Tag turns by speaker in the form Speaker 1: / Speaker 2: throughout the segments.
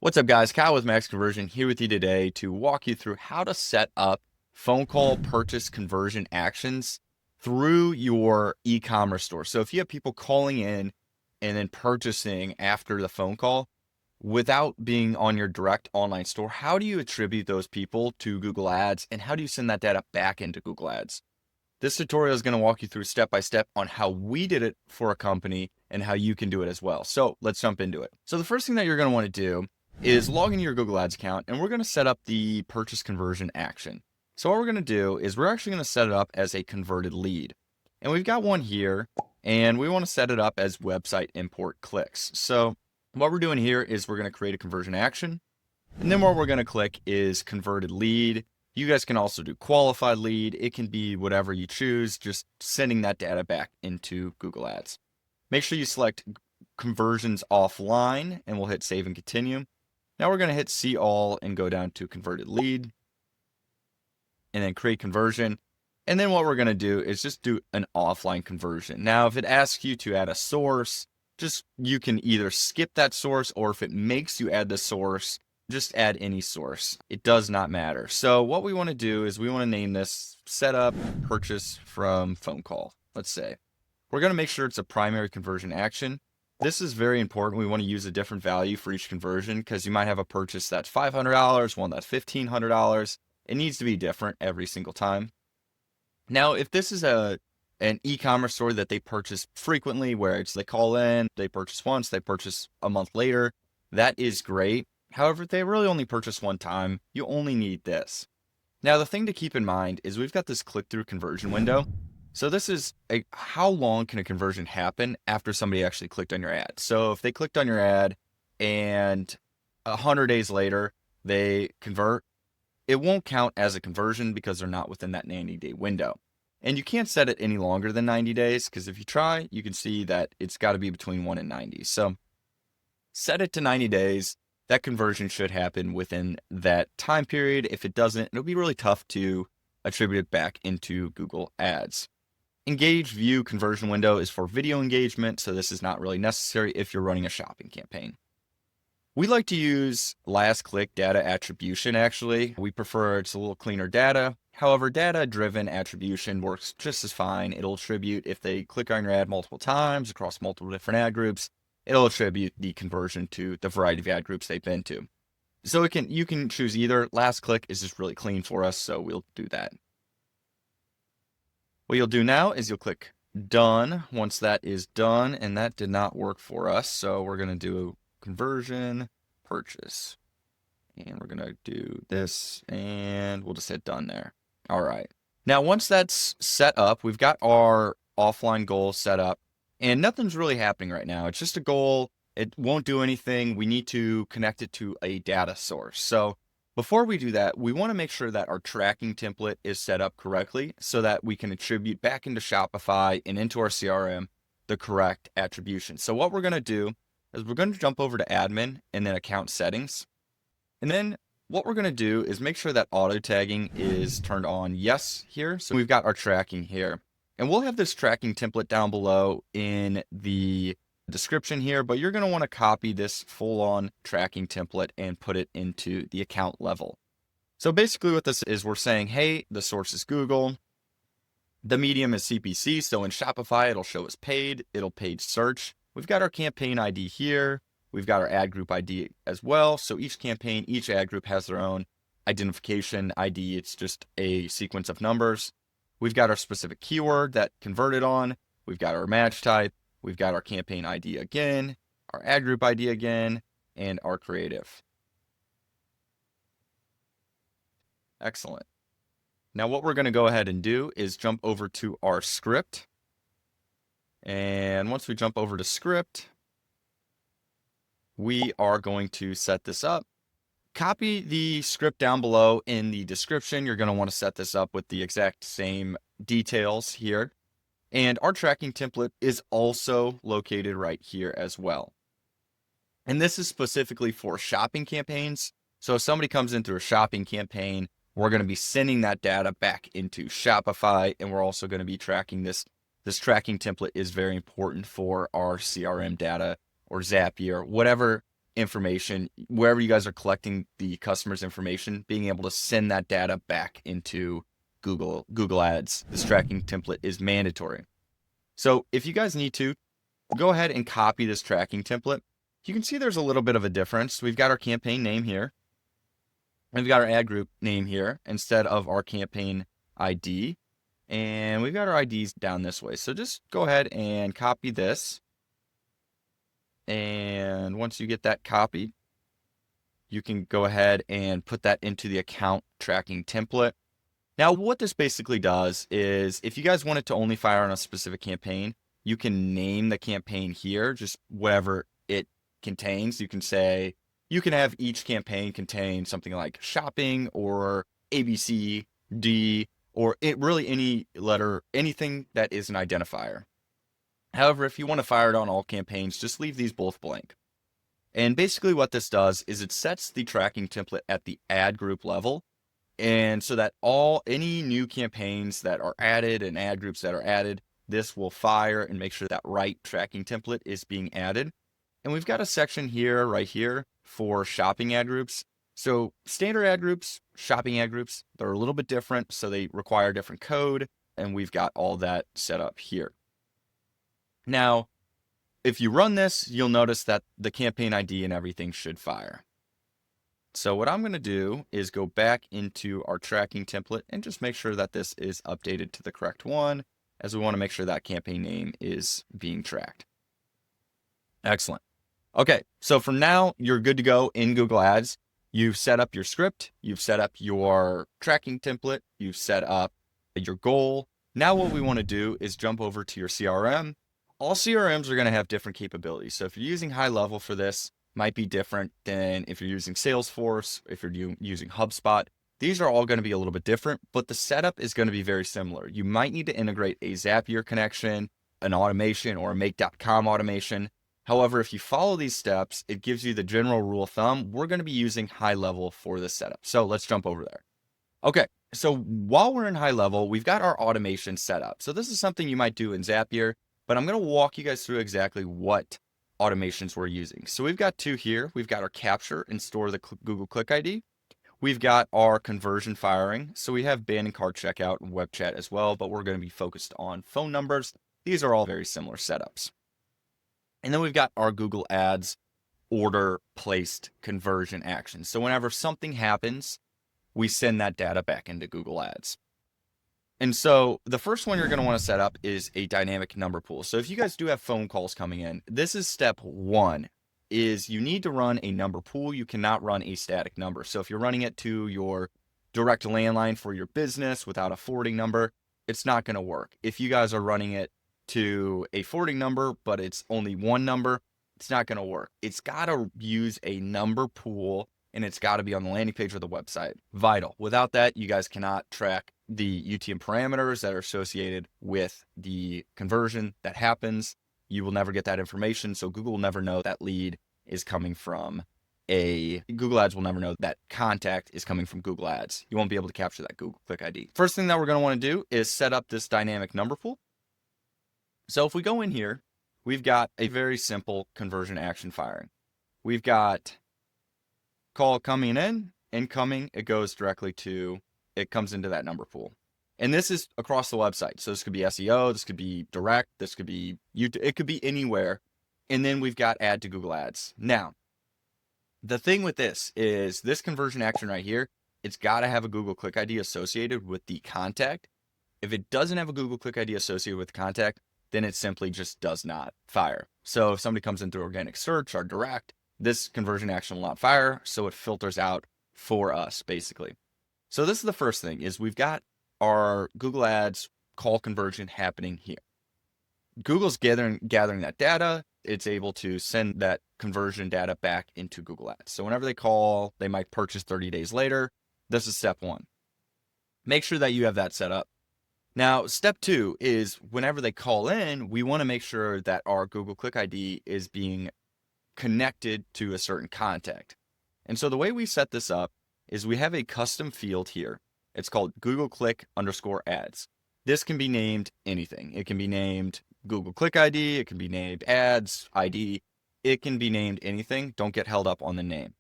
Speaker 1: What's up, guys? Kyle with Max Conversion here with you today to walk you through how to set up phone call purchase conversion actions through your e-commerce store. So if you have people calling in and then purchasing after the phone call without being on your direct online store, how do you attribute those people to Google Ads and how do you send that data back into Google Ads? This tutorial is going to walk you through step by step on how we did it for a company and how you can do it as well. So let's jump into it. So the first thing that you're going to want to do is log into your Google Ads account, and we're going to set up the purchase conversion action. So what we're going to do is we're actually going to set it up as a converted lead. And we've got one here, and we want to set it up as website import clicks. So what we're doing here is we're going to create a conversion action. And then what we're going to click is converted lead. You guys can also do qualified lead. It can be whatever you choose, just sending that data back into Google Ads. Make sure you select conversions offline, and we'll hit save and continue. Now we're going to hit see all and go down to converted lead and then create conversion. And then what we're going to do is just do an offline conversion. Now, if it asks you to add a source, you can either skip that source, or if it makes you add the source, just add any source. It does not matter. So what we want to do is we want to name this setup purchase from phone call. Let's say we're going to make sure it's a primary conversion action. This is very important. We want to use a different value for each conversion because you might have a purchase that's $500, one that's $1,500. It needs to be different every single time. Now, if this is an e-commerce store that they purchase frequently, where it's they call in, they purchase once, they purchase a month later, that is great. However, if they really only purchase one time, you only need this. Now, the thing to keep in mind is we've got this click-through conversion window. So this is how long can a conversion happen after somebody actually clicked on your ad? So if they clicked on your ad and 100 days later they convert, it won't count as a conversion because they're not within that 90-day window. And you can't set it any longer than 90 days because if you try, you can see that it's got to be between 1 and 90. So set it to 90 days. That conversion should happen within that time period. If it doesn't, it'll be really tough to attribute it back into Google Ads. Engage view conversion window is for video engagement, so this is not really necessary if you're running a shopping campaign. We like to use last click data attribution actually. We prefer it's a little cleaner data. However, data-driven attribution works just as fine. It'll attribute if they click on your ad multiple times across multiple different ad groups, it'll attribute the conversion to the variety of ad groups they've been to. So you can choose either. Last click is just really clean for us, so we'll do that. What you'll do now is you'll click done. Once that is done, and that did not work for us, so we're going to do conversion purchase. And we're going to do this, and we'll just hit done there. All right. Now, once that's set up, we've got our offline goal set up, and nothing's really happening right now. It's just a goal. It won't do anything. We need to connect it to a data source. So before we do that, we want to make sure that our tracking template is set up correctly so that we can attribute back into Shopify and into our CRM the correct attribution. So what we're going to do is we're going to jump over to admin and then account settings. And then what we're going to do is make sure that auto tagging is turned on yes here. So we've got our tracking here. And we'll have this tracking template down below in the description here, but you're going to want to copy this full-on tracking template and put it into the account level. So basically what this is, we're saying, hey, the source is Google. The medium is CPC, so in Shopify, it'll show as paid. It'll paid search. We've got our campaign ID here. We've got our ad group ID as well. So each campaign, each ad group has their own identification ID. It's just a sequence of numbers. We've got our specific keyword that converted on. We've got our match type. We've got our campaign ID again, our ad group ID again, and our creative. Excellent. Now what we're going to go ahead and do is jump over to our script. And once we jump over to script, we are going to set this up. Copy the script down below in the description. You're going to want to set this up with the exact same details here. And our tracking template is also located right here as well. And this is specifically for shopping campaigns. So if somebody comes in through a shopping campaign, we're going to be sending that data back into Shopify. And we're also going to be tracking this. This tracking template is very important for our CRM data or Zapier, whatever information, wherever you guys are collecting the customer's information, being able to send that data back into Google Ads. This tracking template is mandatory. So if you guys need to, go ahead and copy this tracking template. You can see there's a little bit of a difference. We've got our campaign name here, and we've got our ad group name here instead of our campaign ID. And we've got our IDs down this way. So just go ahead and copy this. And once you get that copied, you can go ahead and put that into the account tracking template. Now, what this basically does is if you guys want it to only fire on a specific campaign, you can name the campaign here, just whatever it contains. You can say, you can have each campaign contain something like shopping or ABC, D, or really any letter, anything that is an identifier. However, if you want to fire it on all campaigns, just leave these both blank. And basically what this does is it sets the tracking template at the ad group level. And so that any new campaigns that are added and ad groups that are added, this will fire and make sure that right tracking template is being added. And we've got a section here, right here, for shopping ad groups. So standard ad groups, shopping ad groups, they're a little bit different, so they require different code, and we've got all that set up here. Now, if you run this, you'll notice that the campaign ID and everything should fire. So what I'm going to do is go back into our tracking template and just make sure that this is updated to the correct one, as we want to make sure that campaign name is being tracked. Excellent. Okay, so for now, you're good to go in Google Ads. You've set up your script, you've set up your tracking template, you've set up your goal. Now what we want to do is jump over to your CRM. All CRMs are going to have different capabilities. So if you're using high level for this, might be different than if you're using Salesforce, if you're using HubSpot. These are all going to be a little bit different, but the setup is going to be very similar. You might need to integrate a Zapier connection, an automation, or a Make.com automation. However, if you follow these steps, it gives you the general rule of thumb. We're going to be using high level for this setup. So let's jump over there. Okay, so while we're in high level, we've got our automation set up. So this is something you might do in Zapier, but I'm going to walk you guys through exactly what automations we're using. So we've got two here. We've got our capture and store the Google Click ID. We've got our conversion firing. So we have ban and cart checkout and web chat as well, but we're going to be focused on phone numbers. These are all very similar setups. And then we've got our Google Ads order placed conversion action. So whenever something happens, we send that data back into Google Ads. And so the first one you're going to want to set up is a dynamic number pool. So if you guys do have phone calls coming in, this is step one, is you need to run a number pool. You cannot run a static number. So if you're running it to your direct landline for your business without a forwarding number, it's not going to work. If you guys are running it to a forwarding number, but it's only one number, it's not going to work. It's got to use a number pool, and it's got to be on the landing page of the website. Vital. Without that, you guys cannot track the UTM parameters that are associated with the conversion that happens. You will never get that information. So Google will never know that lead is coming from Google Ads will never know that contact is coming from Google Ads. You won't be able to capture that Google Click ID. First thing that we're going to want to do is set up this dynamic number pool. So if we go in here, we've got a very simple conversion action firing. We've got call coming in, incoming, it goes directly to, it comes into that number pool. And this is across the website. So this could be SEO, this could be direct, this could be YouTube, it could be anywhere. And then we've got add to Google Ads. Now, the thing with this is this conversion action right here, it's got to have a Google Click ID associated with the contact. If it doesn't have a Google Click ID associated with the contact, then it simply just does not fire. So if somebody comes in through organic search or direct, this conversion action will not fire. So it filters out for us, basically. So this is the first thing, is we've got our Google Ads call conversion happening here. Google's gathering that data. It's able to send that conversion data back into Google Ads. So whenever they call, they might purchase 30 days later. This is step one. Make sure that you have that set up. Now, step two is whenever they call in, we want to make sure that our Google Click ID is being connected to a certain contact. And so the way we set this up is we have a custom field here. It's called Google Click _ads. This can be named anything. It can be named Google Click ID. It can be named ads ID. It can be named anything. Don't get held up on the name.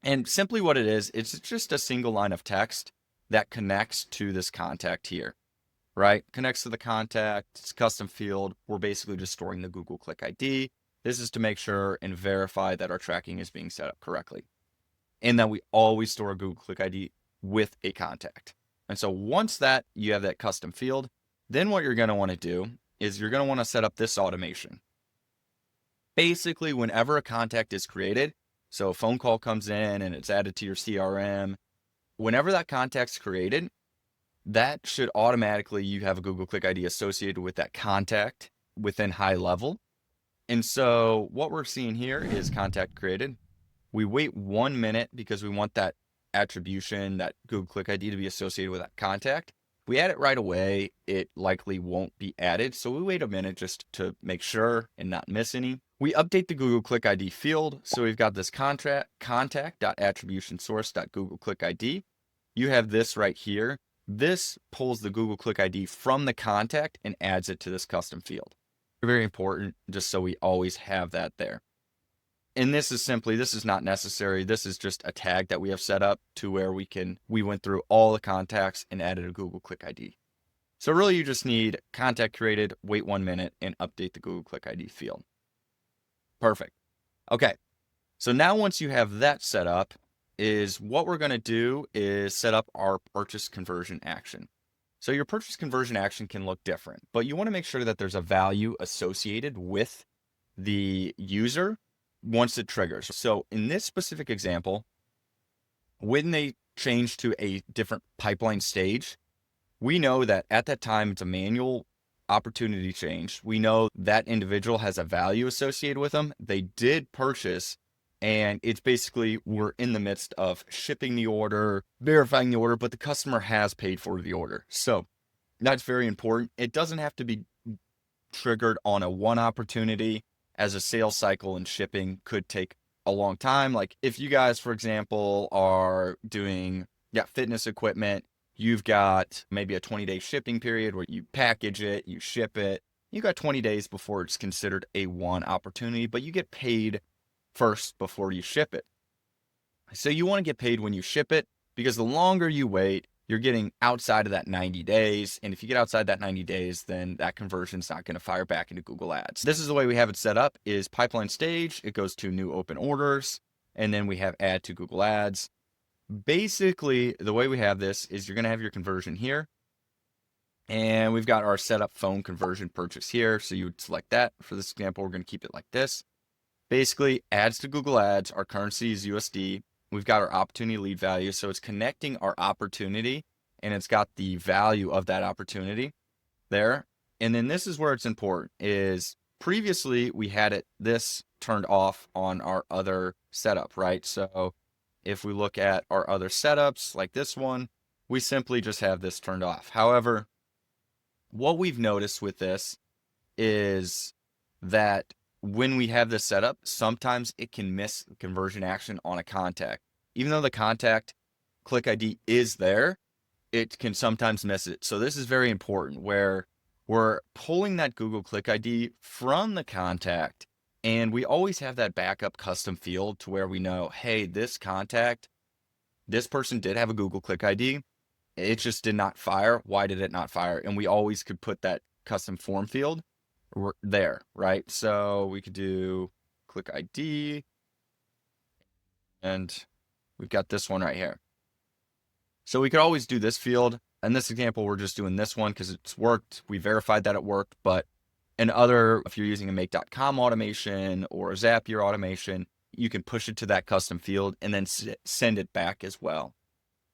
Speaker 1: And simply what it is, it's just a single line of text that connects to this contact here, right? Connects to the contact, it's a custom field. We're basically just storing the Google Click ID. This is to make sure and verify that our tracking is being set up correctly. And that we always store a Google Click ID with a contact. And so once that you have that custom field, then what you're going to want to do is you're going to want to set up this automation. Basically, whenever a contact is created, so a phone call comes in and it's added to your CRM, whenever that contact's created, that should automatically, you have a Google Click ID associated with that contact within high level. And so what we're seeing here is contact created. We wait 1 minute because we want that attribution, that Google Click ID to be associated with that contact. If we add it right away, it likely won't be added. So we wait a minute just to make sure and not miss any. We update the Google Click ID field. So we've got this contact.attributionsource.Google Click ID. You have this right here. This pulls the Google Click ID from the contact and adds it to this custom field. Very important, just so we always have that there. And this is not necessary. This is just a tag that we have set up to where we went through all the contacts and added a Google Click ID. So really you just need contact created, wait 1 minute, and update the Google Click ID field. Perfect. Okay. So now once you have that set up, is what we're going to do is set up our purchase conversion action. So your purchase conversion action can look different, but you want to make sure that there's a value associated with the user once it triggers. So in this specific example, when they change to a different pipeline stage, we know that at that time it's a manual opportunity change. We know that individual has a value associated with them. They did purchase, and it's basically we're in the midst of shipping the order, verifying the order, but the customer has paid for the order. So that's very important. It doesn't have to be triggered on a one opportunity, as a sales cycle and shipping could take a long time. Like if you guys, for example, are doing fitness equipment, you've got maybe a 20-day shipping period where you package it, you ship it. You got 20 days before it's considered a one opportunity, but you get paid first before you ship it. So you want to get paid when you ship it, because the longer you wait, you're getting outside of that 90 days. And if you get outside that 90 days, then that conversion is not going to fire back into Google Ads. This is the way we have it set up: is pipeline stage, it goes to new open orders, and then we have add to Google Ads. Basically, the way we have this is you're going to have your conversion here, and we've got our setup phone conversion purchase here. So you would select that. For this example, we're going to keep it like this. Basically, adds to Google Ads, our currency is USD. We've got our opportunity lead value. So it's connecting our opportunity, and it's got the value of that opportunity there. And then this is where it's important: is previously we had this turned off on our other setup, right? So if we look at our other setups like this one, we simply just have this turned off. However, what we've noticed with this is that when we have this set up, sometimes it can miss conversion action on a contact. Even though the contact click ID is there, it can sometimes miss it. So this is very important, where we're pulling that Google Click ID from the contact, and we always have that backup custom field to where we know, hey, this contact, this person did have a Google Click ID. It just did not fire. Why did it not fire? And we always could put that custom form field there, right? So we could do Click ID, and we've got this one right here. So we could always do this field. In this example, we're just doing this one because it's worked. We verified that it worked. But if you're using a make.com automation or a Zapier automation, you can push it to that custom field and then send it back as well.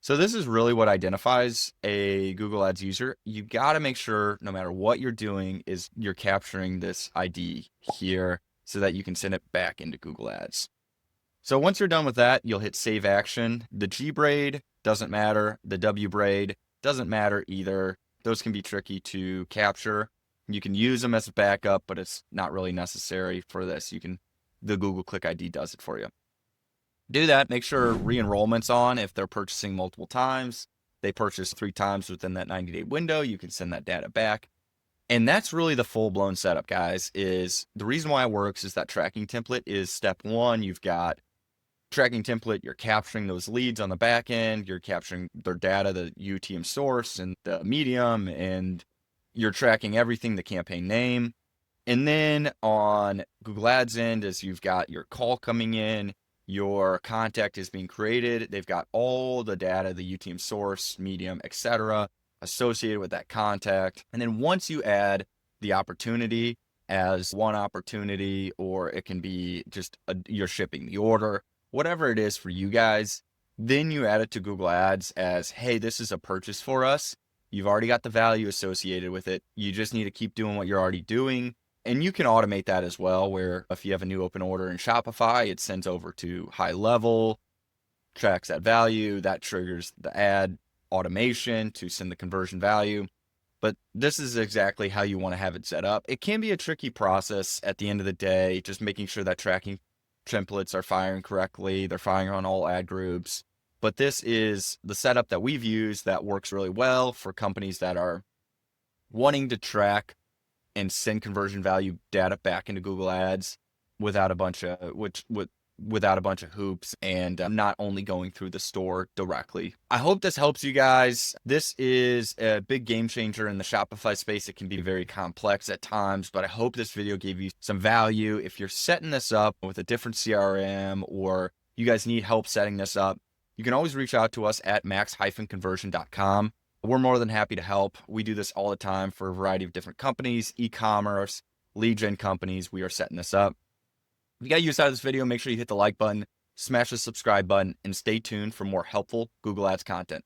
Speaker 1: So this is really what identifies a Google Ads user. You got to make sure, no matter what you're doing, is you're capturing this ID here so that you can send it back into Google Ads. So once you're done with that, you'll hit Save Action. The G braid doesn't matter. The W braid doesn't matter either. Those can be tricky to capture. You can use them as a backup, but it's not really necessary for this. The Google Click ID does it for you. Do that. Make sure re-enrollment's on. If they're purchasing multiple times, they purchase 3 times within that 90-day window, you can send that data back. And that's really the full-blown setup, guys. Is the reason why it works is that tracking template is step one. You've got tracking template, you're capturing those leads on the back end, you're capturing their data, the UTM source and the medium, and you're tracking everything, the campaign name. And then on Google Ads end, as you've got your call coming in, your contact is being created. They've got all the data, the UTM source, medium, etc., associated with that contact. And then once you add the opportunity as one opportunity, or it can be just you're shipping the order, whatever it is for you guys, then you add it to Google Ads as, hey, this is a purchase for us. You've already got the value associated with it. You just need to keep doing what you're already doing. And you can automate that as well, where if you have a new open order in Shopify, it sends over to high level, tracks that value, that triggers the ad automation to send the conversion value. But this is exactly how you want to have it set up. It can be a tricky process at the end of the day, just making sure that tracking templates are firing correctly, they're firing on all ad groups. But this is the setup that we've used that works really well for companies that are wanting to track and send conversion value data back into Google Ads without a bunch of without a bunch of hoops, and not only going through the store directly. I hope this helps you guys. This is a big game changer in the Shopify space. It can be very complex at times, but I hope this video gave you some value. If you're setting this up with a different CRM, or you guys need help setting this up, you can always reach out to us at max-conversion.com. We're more than happy to help. We do this all the time for a variety of different companies, e-commerce, lead gen companies. We are setting this up. If you got use out of this video, make sure you hit the like button, smash the subscribe button, and stay tuned for more helpful Google Ads content.